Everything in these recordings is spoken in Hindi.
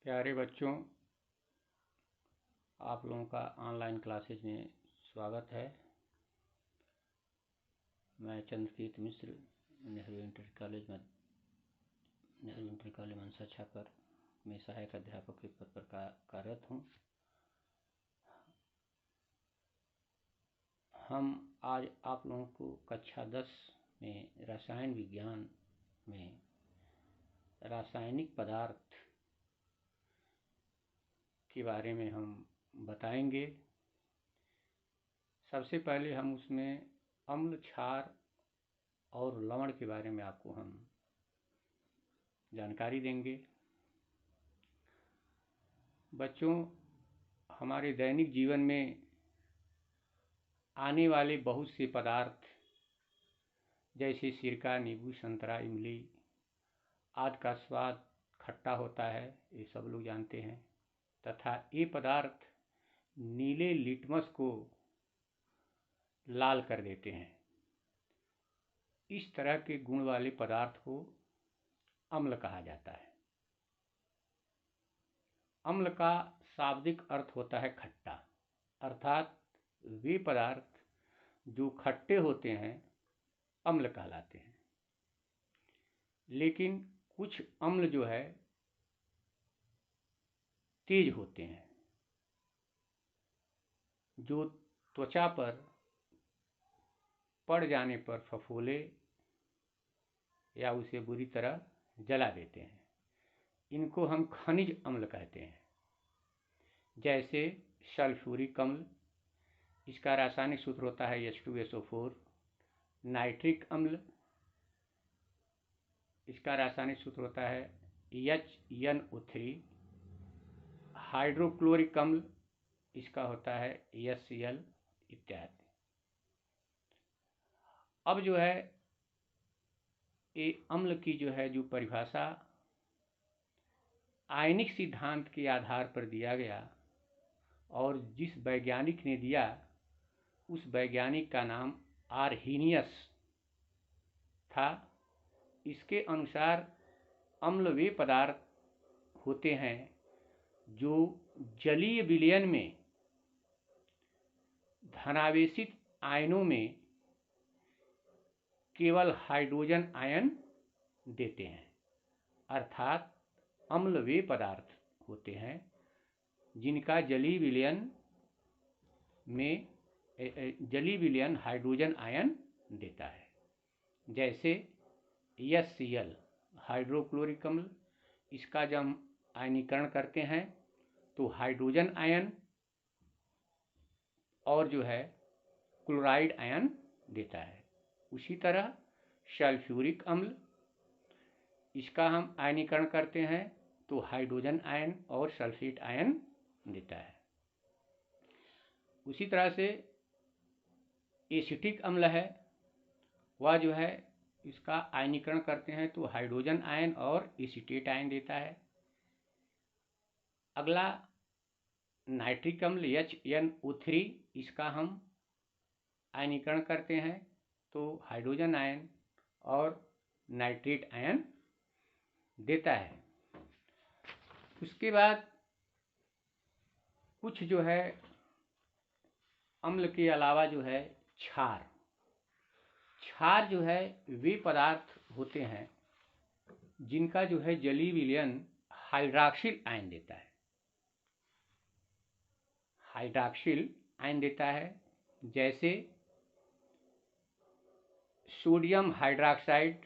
प्यारे बच्चों, आप लोगों का ऑनलाइन क्लासेज में स्वागत है। मैं चंद्रकीर्त मिश्र नेहरू इंटर कॉलेज मनसा छापर में सहायक अध्यापक के पद पर कार्यरत हूँ। हम आज आप लोगों को कक्षा 10 में रसायन विज्ञान में रासायनिक पदार्थ के बारे में हम बताएंगे। सबसे पहले हम उसमें अम्ल, क्षार और लवण के बारे में आपको हम जानकारी देंगे। बच्चों, हमारे दैनिक जीवन में आने वाले बहुत से पदार्थ जैसे सिरका, नींबू, संतरा, इमली आदि का स्वाद खट्टा होता है, ये सब लोग जानते हैं। तथा ये पदार्थ नीले लिटमस को लाल कर देते हैं। इस तरह के गुण वाले पदार्थ को अम्ल कहा जाता है। अम्ल का शाब्दिक अर्थ होता है खट्टा, अर्थात वे पदार्थ जो खट्टे होते हैं अम्ल कहलाते हैं। लेकिन कुछ अम्ल जो है तेज होते हैं, जो त्वचा पर पड़ जाने पर फफोले या उसे बुरी तरह जला देते हैं। इनको हम खनिज अम्ल कहते हैं। जैसे सल्फ्यूरिक अम्ल, इसका रासायनिक सूत्र होता है H2SO4। नाइट्रिक अम्ल, इसका रासायनिक सूत्र होता है HNO3। हाइड्रोक्लोरिक अम्ल, इसका होता है HCl इत्यादि। अब जो है ये अम्ल की जो है जो परिभाषा आयनिक सिद्धांत के आधार पर दिया गया और जिस वैज्ञानिक ने दिया उस वैज्ञानिक का नाम आर्हीनियस था। इसके अनुसार अम्ल वे पदार्थ होते हैं जो जलीय विलयन में धनावेशित आयनों में केवल हाइड्रोजन आयन देते हैं। अर्थात अम्ल वे पदार्थ होते हैं जिनका जलीय विलयन हाइड्रोजन आयन देता है। जैसे HCl हाइड्रोक्लोरिक अम्ल, इसका जब हम आयनीकरण करते हैं तो हाइड्रोजन आयन और जो है क्लोराइड आयन देता है। उसी तरह सल्फ्यूरिक अम्ल, इसका हम आयनीकरण करते हैं तो हाइड्रोजन आयन और सल्फेट आयन देता है। उसी तरह से एसिटिक अम्ल है, वह जो है इसका आयनीकरण करते हैं तो हाइड्रोजन आयन और एसीटेट आयन देता है। अगला नाइट्रिक अम्ल HNO3, इसका हम आयनीकरण करते हैं तो हाइड्रोजन आयन और नाइट्रेट आयन देता है। उसके बाद कुछ जो है अम्ल के अलावा जो है क्षार जो है वे पदार्थ होते हैं जिनका जो है जलीय विलयन हाइड्रॉक्सिल आयन देता है। जैसे sodium hydroxide,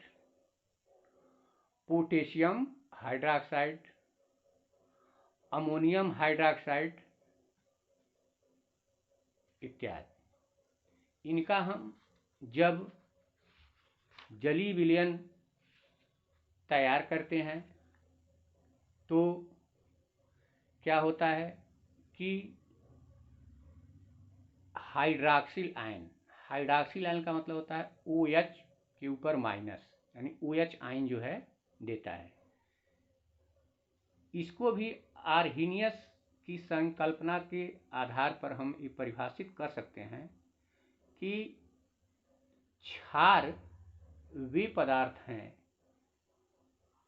potassium hydroxide, ammonium hydroxide इत्यादि। इनका हम जब जलीय विलयन तैयार करते हैं तो क्या होता है कि हाइड्रॉक्सिल आयन का मतलब होता है OH के ऊपर माइनस, यानी OH आयन जो है देता है। इसको भी आर्हीनियस की संकल्पना के आधार पर हम ये परिभाषित कर सकते हैं कि क्षार वे पदार्थ हैं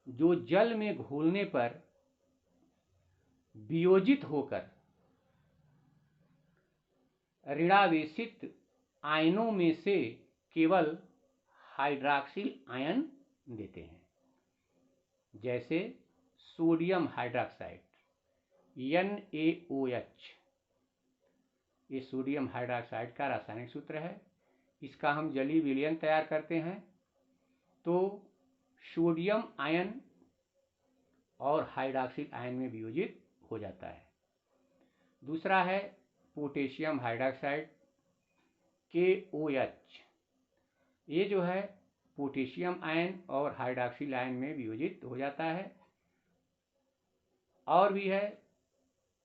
जो जल में घोलने पर वियोजित होकर ऋणावेशित आयनों में से केवल हाइड्रॉक्सिल आयन देते हैं, जैसे सोडियम हाइड्रॉक्साइड NaOH। ये सोडियम हाइड्रॉक्साइड का रासायनिक सूत्र है। इसका हम जलीय विलयन तैयार करते हैं तो सोडियम आयन और हाइड्रॉक्सिल आयन में वियोजित हो जाता है। दूसरा है पोटेशियम हाइड्रॉक्साइड KOH। ये जो है पोटेशियम आयन और हाइड्रॉक्सिल आयन में वियोजित हो जाता है। और भी है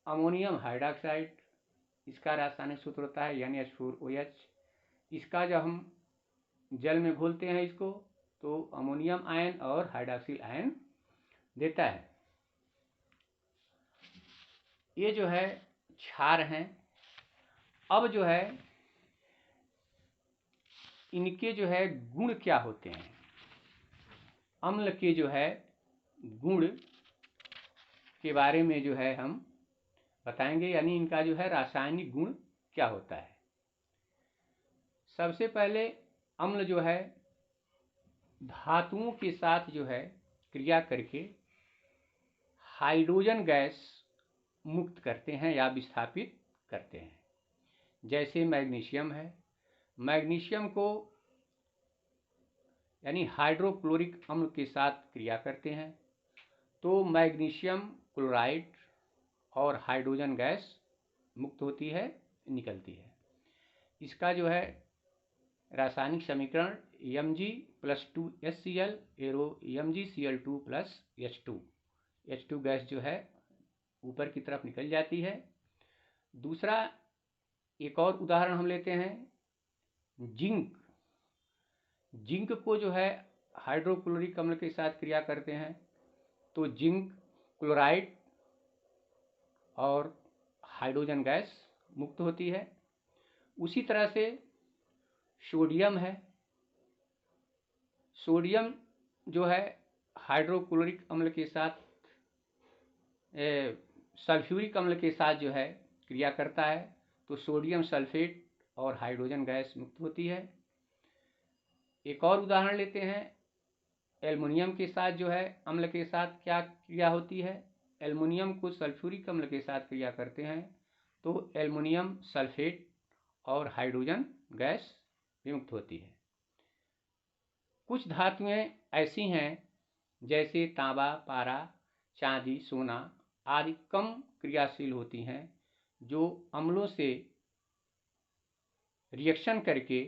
अमोनियम हाइड्रॉक्साइड, इसका रासायनिक सूत्र होता है NH4OH। इसका जब हम जल में घोलते हैं इसको तो अमोनियम आयन और हाइड्रॉक्सिल आयन देता है। ये जो है क्षार हैं। अब जो है इनके जो है गुण क्या होते हैं, अम्ल के जो है गुण के बारे में जो है हम बताएंगे, यानी इनका जो है रासायनिक गुण क्या होता है। सबसे पहले अम्ल जो है धातुओं के साथ जो है क्रिया करके हाइड्रोजन गैस मुक्त करते हैं या विस्थापित करते हैं। जैसे मैग्नीशियम है, मैग्नीशियम को यानी हाइड्रोक्लोरिक अम्ल के साथ क्रिया करते हैं तो मैग्नीशियम क्लोराइड और हाइड्रोजन गैस मुक्त होती है, निकलती है। इसका जो है रासायनिक समीकरण Mg+2HCl arrow MgCl2+H2। H2 gas जो है ऊपर की तरफ निकल जाती है। दूसरा एक और उदाहरण हम लेते हैं जिंक। जिंक को जो है हाइड्रोक्लोरिक अम्ल के साथ क्रिया करते हैं तो जिंक क्लोराइड और हाइड्रोजन गैस मुक्त होती है। उसी तरह से सोडियम है, सोडियम जो है हाइड्रोक्लोरिक अम्ल के साथ सल्फ्यूरिक अम्ल के साथ जो है क्रिया करता है तो सोडियम सल्फेट और हाइड्रोजन गैस मुक्त होती है। एक और उदाहरण लेते हैं, एल्युमिनियम के साथ जो है अम्ल के साथ क्या क्रिया होती है, एल्युमिनियम को सल्फ्यूरिक अम्ल के साथ क्रिया करते हैं तो एल्युमिनियम सल्फेट और हाइड्रोजन गैस विमुक्त होती है। कुछ धातुएं ऐसी हैं जैसे तांबा, पारा, चांदी, सोना आदि कम क्रियाशील होती हैं जो अम्लों से रिएक्शन करके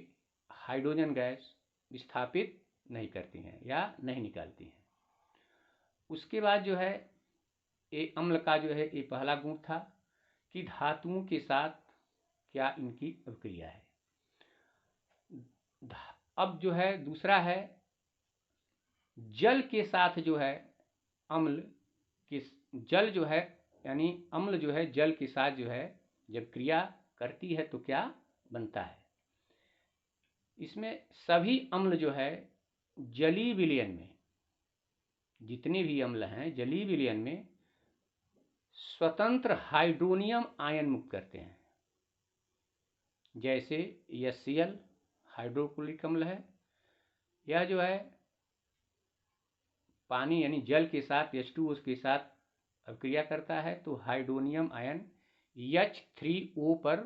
हाइड्रोजन गैस विस्थापित नहीं करती हैं या नहीं निकालती हैं। उसके बाद जो है ये अम्ल का जो है ये पहला गुण था कि धातुओं के साथ क्या इनकी अभिक्रिया है। अब जो है दूसरा है जल के साथ जो है अम्ल की, जल जो है यानी अम्ल जो है जल के साथ जो है जब क्रिया करती है तो क्या बनता है। इसमें सभी अम्ल जो है जलीय विलयन में, जितने भी अम्ल हैं जलीय विलयन में स्वतंत्र हाइड्रोनियम आयन मुक्त करते हैं। जैसे HCl हाइड्रोक्लोरिक अम्ल है, यह जो है पानी यानी जल के साथ H2O के साथ अभिक्रिया करता है तो हाइड्रोनियम आयन H3O पर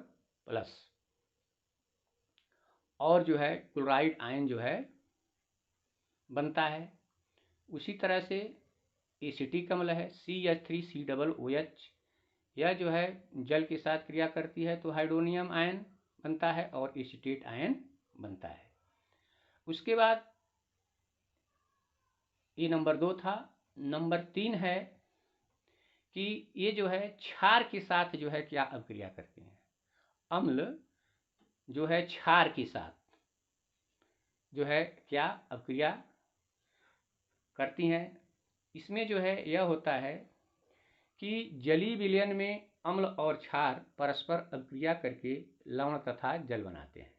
प्लस और जो है क्लोराइड आयन जो है बनता है। उसी तरह से एसिटिक अम्ल है CH3COOH, यह जो है जल के साथ क्रिया करती है तो हाइड्रोनियम आयन बनता है और एसीटेट आयन बनता है। उसके बाद ये नंबर 2 था। नंबर 3 है कि ये जो है क्षार के साथ जो है क्या अभिक्रिया करते हैं। अम्ल जो है क्षार के साथ जो है क्या अभिक्रिया करती हैं। इसमें जो है यह होता है कि जलीय विलयन में अम्ल और क्षार परस्पर अभिक्रिया करके लवण तथा जल बनाते हैं।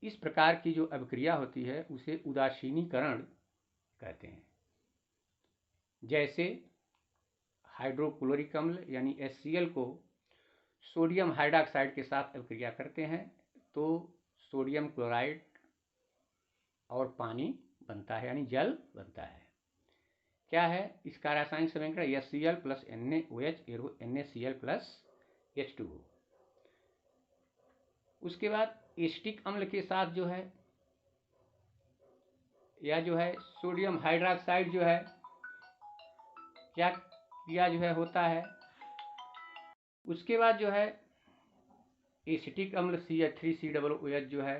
इस प्रकार की जो अभिक्रिया होती है उसे उदासीनीकरण कहते हैं। जैसे हाइड्रोक्लोरिक अम्ल यानी HCl को सोडियम हाइड्रॉक्साइड के साथ अभिक्रिया करते हैं तो सोडियम क्लोराइड और पानी बनता है, यानी जल बनता है। क्या है इसका रासायनिक समीकरण? HCl plus NaOH NaCl plus H2O। उसके बाद एसिटिक अम्ल के साथ जो है या जो है सोडियम हाइड्रॉक्साइड जो है क्या क्रिया जो है होता है। उसके बाद जो है एसिटिक अम्ल CH3COOH जो है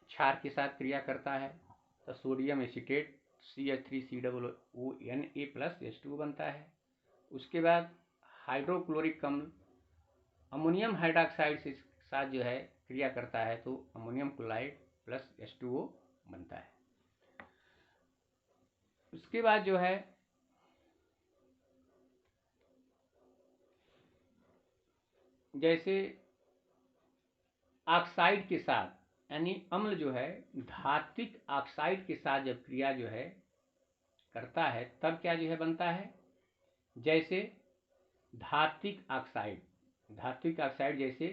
क्षार के साथ क्रिया करता है तो sodium acetate CH3COONA plus H2O बनता है। उसके बाद हाइड्रोक्लोरिक अम्ल अमोनियम हाइड्रॉक्साइड के साथ जो है क्रिया करता है तो अमोनियम क्लोराइड प्लस H2O बनता है। उसके बाद जो है जैसे ऑक्साइड के साथ यानी अम्ल जो है धात्विक ऑक्साइड के साथ जब क्रिया जो है करता है तब क्या जो है बनता है। जैसे धात्विक ऑक्साइड जैसे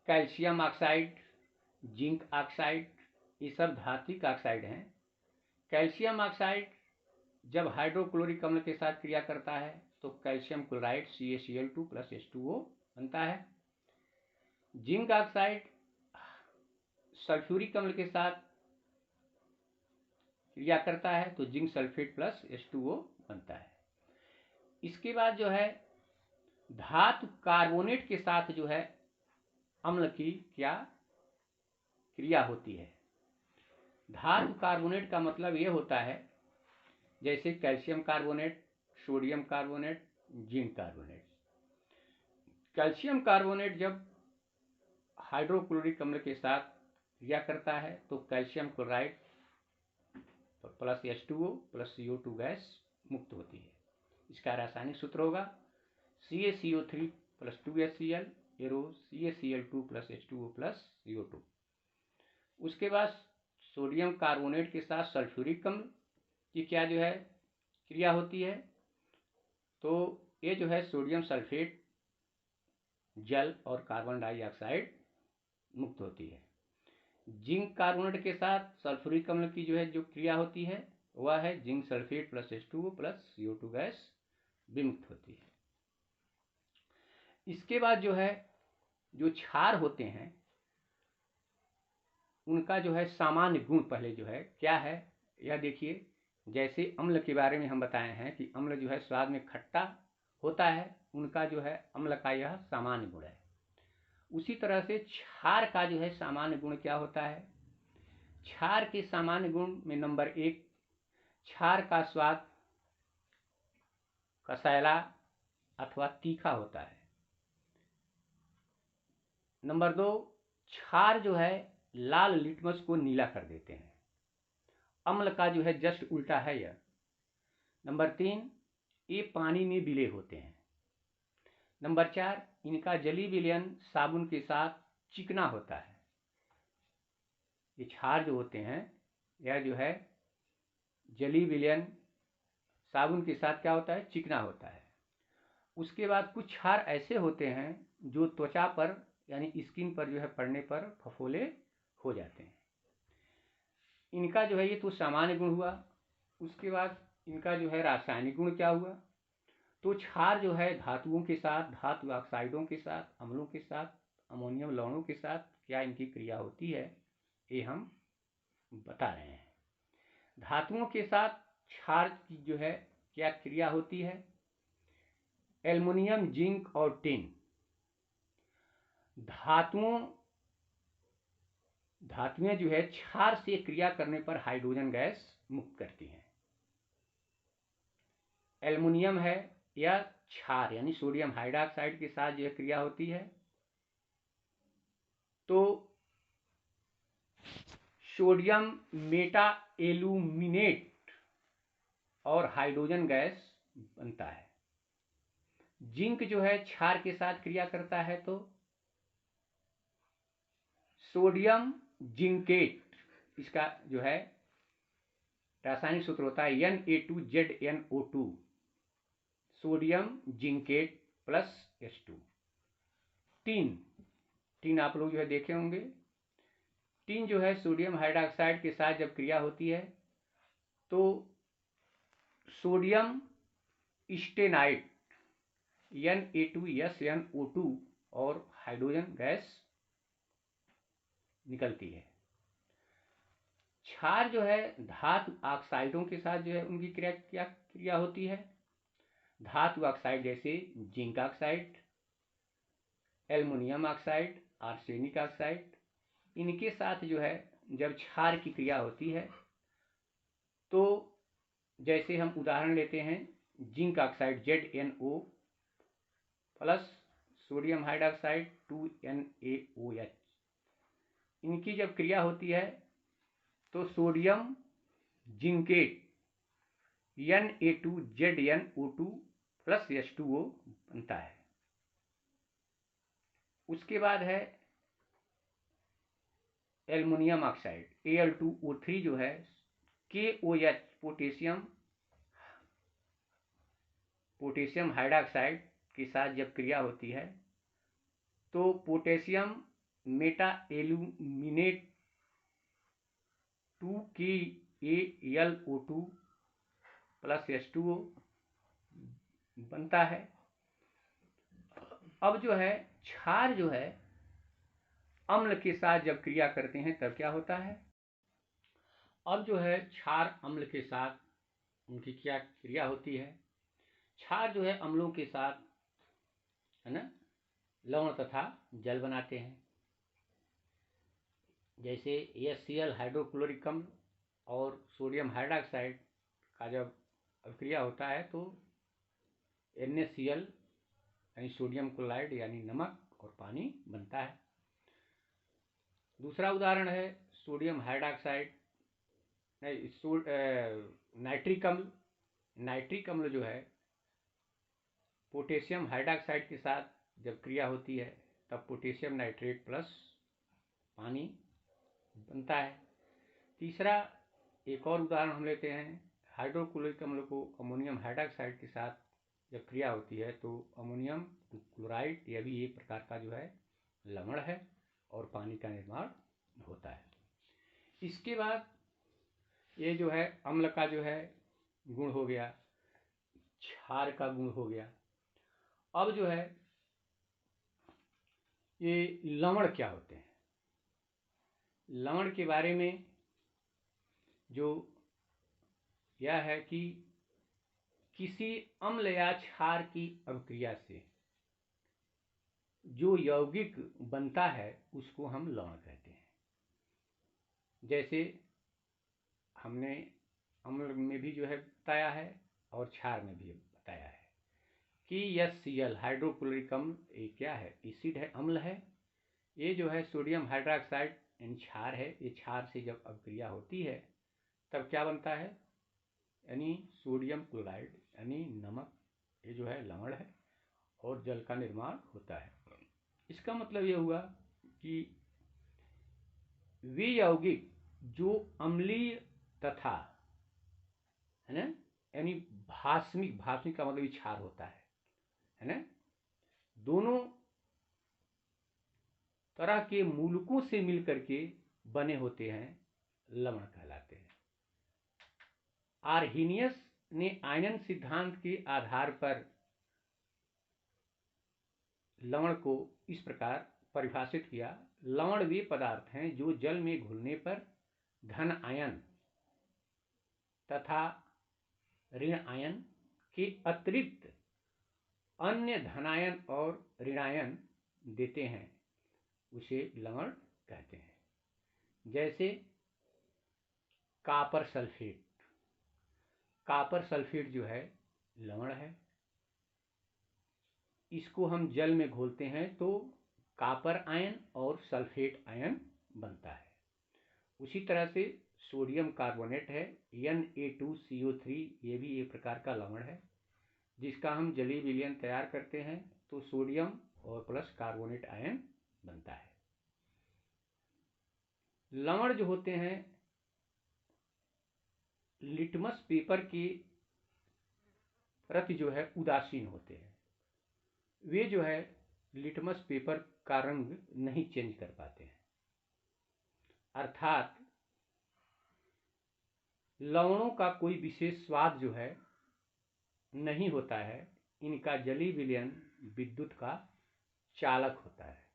कैल्शियम ऑक्साइड, जिंक ऑक्साइड, ये सब धात्विक ऑक्साइड हैं। कैल्शियम ऑक्साइड जब हाइड्रोक्लोरिक अम्ल के साथ क्रिया करता है तो calcium chloride CaCl2 plus H2O बनता है। जिंक ऑक्साइड सल्फ्यूरिक अम्ल के साथ क्रिया करता है तो जिंक सल्फेट प्लस H2O बनता है। इसके बाद जो है धातु कार्बोनेट के साथ जो है अम्ल की क्या क्रिया होती है। धातु कार्बोनेट का मतलब ये होता है जैसे calcium carbonate, sodium carbonate, zinc carbonate. Calcium carbonate जब हाइड्रोक्लोरिक अम्ल के साथ क्रिया करता है तो calcium chloride plus H2O plus CO2 gas मुक्त होती है। इसका रासायनिक सूत्र होगा CaCO3 plus 2HCl arrow CaCl2 plus H2O plus CO2। उसके बाद सोडियम कार्बोनेट के साथ सल्फ्यूरिक अम्ल की क्या जो है क्रिया होती है तो ये जो है सोडियम सल्फेट जल और कार्बन डाइऑक्साइड मुक्त होती है। जिंक कार्बोनेट के साथ सल्फ्यूरिक अम्ल की जो है जो क्रिया होती है वह है zinc sulphate plus H2O plus CO2 gas विमुक्त होती है। इसके बाद जो है जो क्षार होते हैं उनका जो है सामान्य गुण पहले जो है क्या है यह देखिए। जैसे अम्ल के बारे में हम बताए हैं कि अम्ल जो है स्वाद में खट्टा होता है, उनका जो है अम्ल का यह सामान्य गुण है। उसी तरह से क्षार का जो है सामान्य गुण क्या होता है। क्षार के सामान्य गुण में नंबर 1 क्षार का स्वाद कसैला अथवा तीखा होता है। नंबर 2 क्षार जो है लाल लिटमस को नीला कर देते हैं। अम्ल का जो है जस्ट उल्टा है यह। नंबर 3 ये पानी में विलय होते हैं। नंबर 4 इनका जलीय विलयन साबुन के साथ चिकना होता है। ये क्षार जो होते हैं यह जो है जलीय विलयन साबुन के साथ क्या होता है चिकना होता है। उसके बाद कुछ क्षार ऐसे होते हैं जो त्वचा पर यानी स्किन पर जो है पड़ने पर फफोले हो जाते हैं। इनका जो है ये तो सामान्य गुण हुआ। उसके बाद इनका जो है रासायनिक गुण क्या हुआ तो क्षार जो है धातुओं के साथ, धातु ऑक्साइडों के साथ, अम्लों के साथ, अमोनियम लवणों के साथ क्या इनकी क्रिया होती है ये हम बता रहे हैं। धातुओं के साथ क्षार की जो है क्या क्रिया होती है। एल्युमिनियम, जिंक और टिन धातुएं जो है क्षार से क्रिया करने पर हाइड्रोजन गैस मुक्त करती हैं। एल्युमिनियम है या क्षार यानी सोडियम हाइड्रॉक्साइड के साथ जो क्रिया होती है तो सोडियम मेटा एल्यूमिनेट और हाइड्रोजन गैस बनता है। जिंक जो है क्षार के साथ क्रिया करता है तो सोडियम जिंकेट, इसका जो है रासायनिक सूत्र होता है Na2ZnO2। Sodium zincate plus H2। Tin आप लोग जो है देखे होंगे। टीन जो है सोडियम हाइड्रोक्साइड के साथ जब क्रिया होती है तो सोडियम स्टेनाइट Na2SnO2 और हाइड्रोजन गैस निकलती है। क्षार जो है धातु ऑक्साइडों के साथ जो है उनकी क्रिया होती है। धातु ऑक्साइड जैसे zinc oxide, aluminium oxide, arsenic oxide, इनके साथ जो है जब क्षार की क्रिया होती है तो जैसे हम उदाहरण लेते हैं zinc oxide ZnO plus sodium hydroxide 2NaOH, इनकी जब क्रिया होती है तो sodium zincate Na2ZnO2 plus H2O बनता है। उसके बाद है एल्युमिनियम ऑक्साइड Al2O3 जो है KOH पोटेशियम हाइड्रोक्साइड के साथ जब क्रिया होती है तो potassium Meta aluminate 2KaLO2 plus H2O बनता है। अब जो है क्षार जो है अम्ल के साथ जब क्रिया करते हैं तब क्या होता है। अब जो है क्षार अम्ल के साथ उनकी क्या क्रिया होती है। क्षार जो है अम्लों के साथ है ना लवण तथा जल बनाते हैं। जैसे HCl हाइड्रोक्लोरिक अम्ल और सोडियम हाइड्रोक्साइड का जब क्रिया होता है तो NaCl यानी सोडियम क्लोराइड यानी नमक और पानी बनता है। दूसरा उदाहरण है सोडियम हाइड्रोक्साइड नाइट्रिक अम्ल। नाइट्रिक अम्ल जो है पोटेशियम हाइड्रोक्साइड के साथ जब क्रिया होती है तब पोटेशियम नाइट्रेट प्लस पानी बनता है। तीसरा एक और उदाहरण हम लेते हैं हाइड्रोक्लोरिक अम्ल को अमोनियम हाइड्रोक्साइड के साथ जब क्रिया होती है तो अमोनियम क्लोराइड यह भी एक प्रकार का जो है लवण है और पानी का निर्माण होता है। इसके बाद ये जो है अम्ल का जो है गुण हो गया, क्षार का गुण हो गया। अब जो है ये लवण क्या होते हैं। लवण के बारे में जो यह है कि किसी अम्ल या क्षार की अभिक्रिया से जो यौगिक बनता है उसको हम लवण कहते हैं। जैसे हमने अम्ल में भी जो है बताया है और क्षार में भी बताया है कि HCl हाइड्रोक्लोरिक अम्ल ये क्या है, एसिड है, अम्ल है। ये जो है सोडियम हाइड्रोक्साइड यानी क्षार है। ये क्षार से जब अभिक्रिया होती है तब क्या बनता है यानी सोडियम क्लोराइड यानी नमक, ये जो है लवण है और जल का निर्माण होता है। इसका मतलब ये हुआ कि वे यौगिक जो अम्लीय तथा है ना यानी भास्मिक का मतलब क्षार होता है ना, दोनों तरह के मूलकों से मिलकर के बने होते हैं, लवण कहलाते हैं। आर्हेनियस ने आयनन सिद्धांत के आधार पर लवण को इस प्रकार परिभाषित किया। लवण वे पदार्थ हैं जो जल में घुलने पर धन आयन तथा ऋण आयन के अतिरिक्त अन्य धनायन और ऋणायन देते हैं, उसे लवण कहते हैं। जैसे कापर सल्फेट। कापर सल्फेट जो है लवण है। इसको हम जल में घोलते हैं तो कापर आयन और सल्फेट आयन बनता है। उसी तरह से सोडियम कार्बोनेट है Na2CO3, ये भी एक प्रकार का लवण है जिसका हम जलीय विलयन तैयार करते हैं तो सोडियम और प्लस कार्बोनेट आयन बनता है। लवण जो होते हैं लिटमस पेपर के प्रति जो है उदासीन होते हैं। वे जो है लिटमस पेपर का रंग नहीं चेंज कर पाते हैं, अर्थात लवणों का कोई विशेष स्वाद जो है नहीं होता है। इनका जलीय विलयन विद्युत का चालक होता है।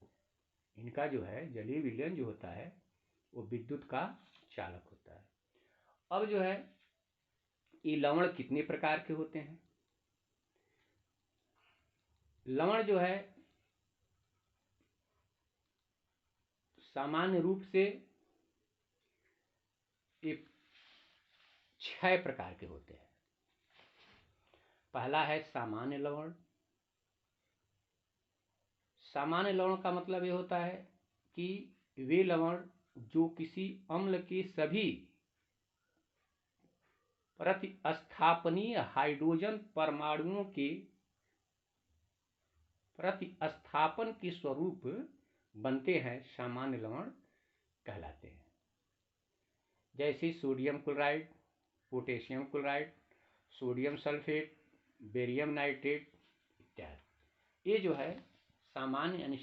इनका जो है जलीय विलयन जो होता है वो विद्युत का चालक होता है। अब जो है ये लवण कितने प्रकार के होते हैं? लवण जो है सामान्य रूप से ये 6 प्रकार के होते हैं। पहला है सामान्य लवण। सामान्य लवण का मतलब ये होता है कि वे लवण जो किसी अम्ल के सभी प्रतिस्थापनीय हाइड्रोजन परमाणुओं के प्रतिस्थापन के स्वरूप बनते हैं, सामान्य लवण कहलाते हैं। जैसे sodium chloride, potassium chloride, sodium sulphate, barium nitrate इत्यादि। ये जो है सामान्य यानी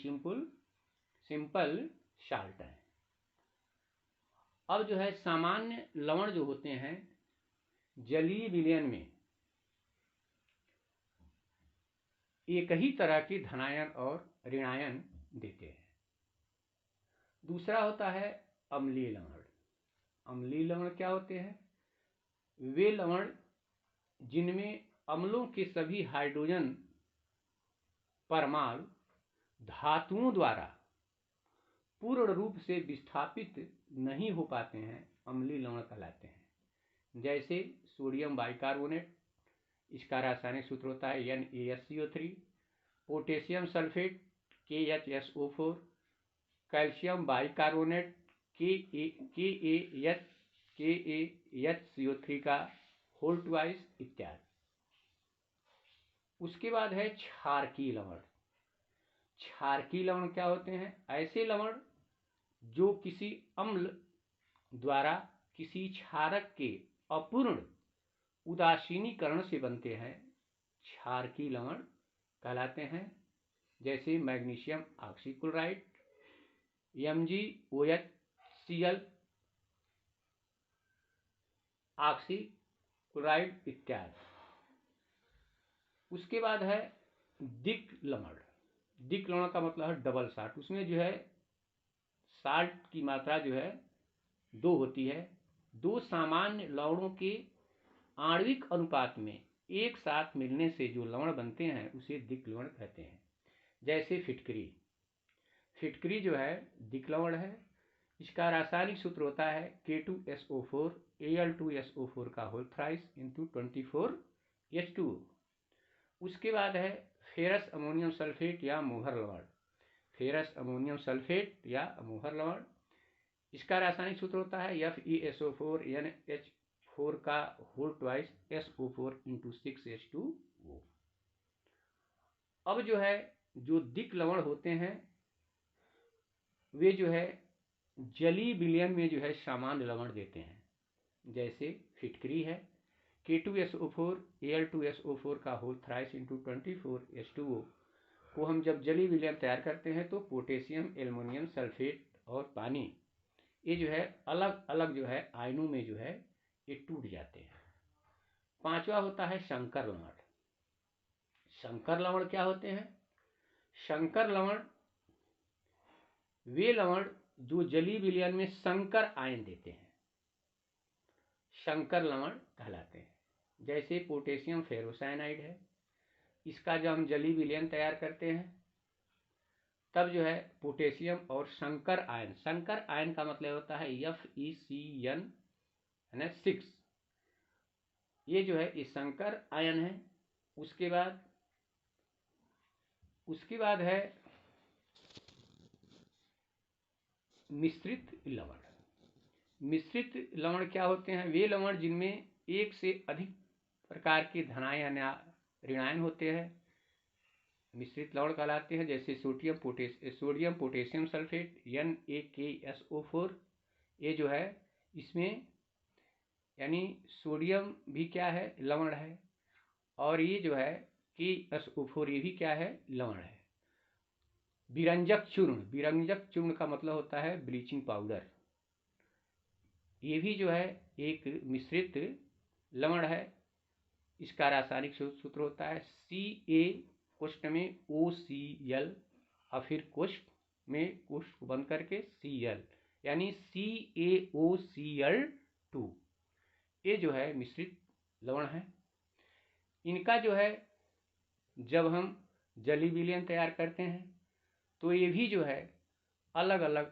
सिंपल साल्ट है। अब जो है सामान्य लवण जो होते हैं जलीय विलयन में एक ही तरह के धनायन और ऋणायन देते हैं। दूसरा होता है अम्लीय लवण। अम्लीय लवण क्या होते हैं? वे लवण जिनमें अम्लों के सभी हाइड्रोजन परमाणु धातुओं द्वारा पूर्ण रूप से विस्थापित नहीं हो पाते हैं, अम्लीय लवण कहलाते हैं। जैसे सोडियम बाइकार्बोनेट, इसका रासायनिक सूत्र होता है NaSCO3, potassium sulphate KHSO4, calcium bicarbonate KaHCO3 का होल ट्वाइस इत्यादि। उसके बाद है क्षारकीय लवण। क्षारकीय लवण क्या होते हैं? ऐसे लवण जो किसी अम्ल द्वारा किसी क्षारक के अपूर्ण उदासीनीकरण से बनते हैं, क्षारकीय लवण कहलाते हैं। जैसे मैग्नीशियम ऑक्सीक्लोराइड, MgOHCl ऑक्सीक्लोराइड इत्यादि। उसके बाद है दिक् लवण। दिक् लवण का मतलब है डबल साल्ट। उसमें जो है साल्ट की मात्रा जो है 2 होती है। 2 सामान्य लवणों के आणविक अनुपात में एक साथ मिलने से जो लवण बनते हैं उसे दिक् लवण कहते हैं। जैसे फिटकरी। फिटकरी जो है दिक् लवण है। इसका रासायनिक सूत्र होता है K2SO4 Al2SO4 का होल थ्राइस इंटू 24H2O। उसके बाद है फेरस अमोनियम सल्फेट या मोहर लवण। फेरस अमोनियम सल्फेट या मोहर लवण, इसका रासायनिक सूत्र होता है FeSO4 NH4 का whole twice SO4 into 6H2O। अब जो है जो दिक् लवण होते हैं वे जो है जलीय विलयन में जो है सामान्य लवण देते हैं। जैसे फिटकरी है K2SO4 Al2SO4 का होल थ्राइस इंटू 24H2O को हम जब जलीय विलयन तैयार करते हैं तो पोटेशियम, एल्युमिनियम सल्फेट और पानी ये जो है अलग अलग जो है आयनों में जो है ये टूट जाते हैं। पांचवा होता है संकर लवण। संकर लवण क्या होते हैं? संकर लवण वे लवण जो जलीय विलयन में संकर आयन देते हैं, संकर लवण कहलाते हैं। जैसे पोटेशियम फेरोसाइनाइड है, इसका जब हम जलीय विलयन तैयार करते हैं तब जो है पोटेशियम और संकर आयन का मतलब होता है FeCN6, ये जो है ये संकर आयन है। उसके बाद है मिश्रित लवण। मिश्रित लवण क्या होते हैं? वे लवण जिनमें एक से अधिक प्रकार के धनायन या ऋणायन होते हैं मिश्रित लवण कहलाते हैं। जैसे सोडियम पोटेशियम सल्फेट NaKSO4, ये जो है इसमें यानी सोडियम भी क्या है? लवण है। और ये जो है कि S O4 ये भी क्या है, लवण है। विरंजक चूर्ण, विरंजक चूर्ण का मतलब होता है ब्लीचिंग पाउडर। ये भी जो है एक मिश्रित लवण है। इसका रासायनिक सूत्र होता है Ca कोष्ठ में OCl और फिर कोष्ठ में कोष्ठ बंद करके Cl, यानी CaOCl2। ये जो है मिश्रित लवण है। इनका जो है जब हम जली विलयन तैयार करते हैं तो ये भी जो है अलग अलग